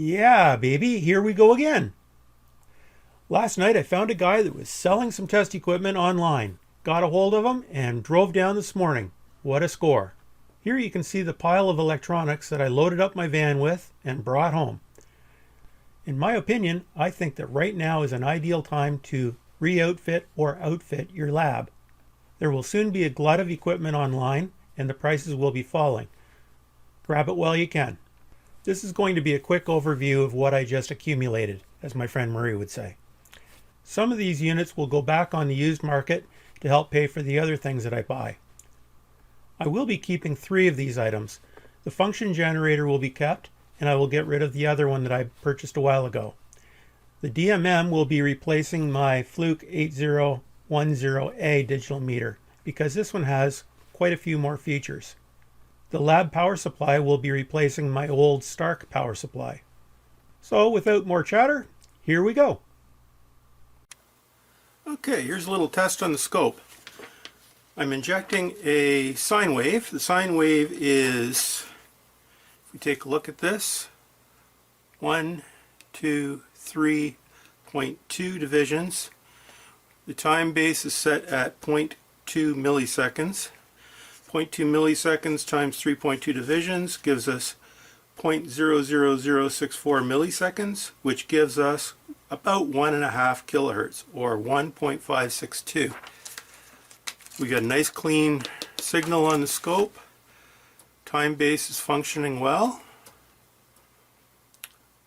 Yeah, baby, here we go again. Last night I found a guy that was selling some test equipment online. Got a hold of him and drove down this morning. What a score. Here you can see the pile of electronics that I loaded up my van with and brought home. In my opinion, I think that right now is an ideal time to re-outfit or outfit your lab. There will soon be a glut of equipment online and the prices will be falling. Grab it while you can. This is going to be a quick overview of what I just accumulated, as my friend Marie would say. Some of these units will go back on the used market to help pay for the other things that I buy. I will be keeping 3 of these items. The function generator will be kept, and I will get rid of the other one that I purchased a while ago. The DMM will be replacing my Fluke 8010A digital meter, because this one has quite a few more features. The lab power supply will be replacing my old Stark power supply. So without more chatter, here we go. Okay, here's a little test on the scope. I'm injecting a sine wave. The sine wave is, if we take a look at this, 1, 2, 3.2 divisions. The time base is set at 0.2 milliseconds. 0.2 milliseconds times 3.2 divisions gives us 0.00064 milliseconds, which gives us about 1.5 kilohertz, or 1.562. We got a nice clean signal on the scope. Time base is functioning well.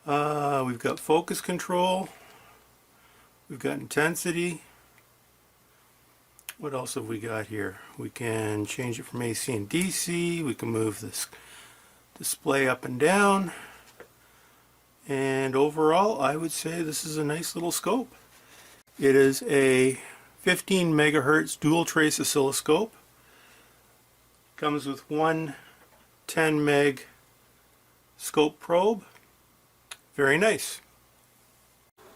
We've got focus control. We've got intensity. What else have we got here? We can change it from AC and DC. We can move this display up and down. And overall, I would say this is a nice little scope. It is a 15 megahertz dual trace oscilloscope. Comes with one 10 meg scope probe. Very nice.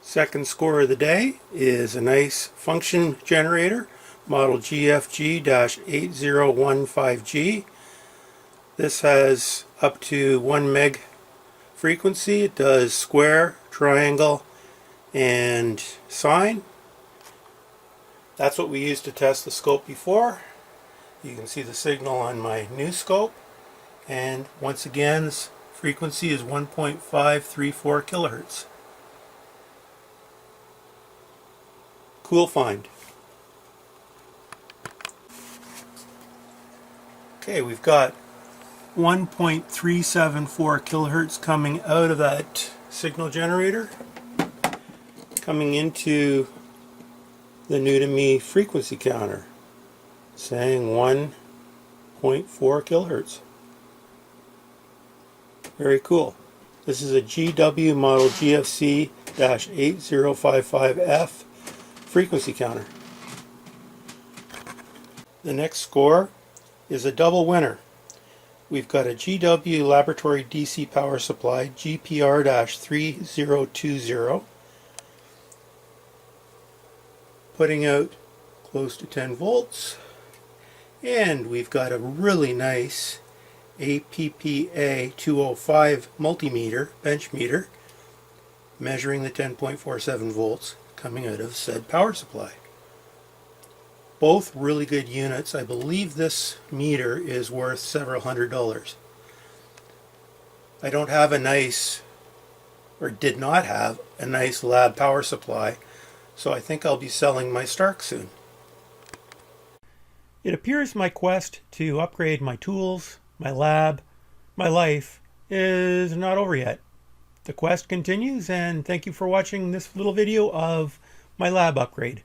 Second score of the day is a nice function generator, model GFG-8015G. This has up to 1 meg frequency. It does square, triangle, and sine. That's what we used to test the scope before. You can see the signal on my new scope. And once again, this frequency is 1.534 kilohertz. Cool find. Okay, we've got 1.374 kilohertz coming out of that signal generator, coming into the new to me frequency counter, saying 1.4 kilohertz. Very cool. This is a GW model GFC-8055F frequency counter. The next score is a double winner. We've got a GW laboratory DC power supply, GPR-3020, putting out close to 10 volts. And we've got a really nice APPA 205 multimeter, bench meter, measuring the 10.47 volts coming out of said power supply. Both really good units. I believe this meter is worth several $100s. I don't have a nice, or did not have a nice lab power supply, so I think I'll be selling my Stark soon. It appears my quest to upgrade my tools, my lab, my life is not over yet. The quest continues, and thank you for watching this little video of my lab upgrade.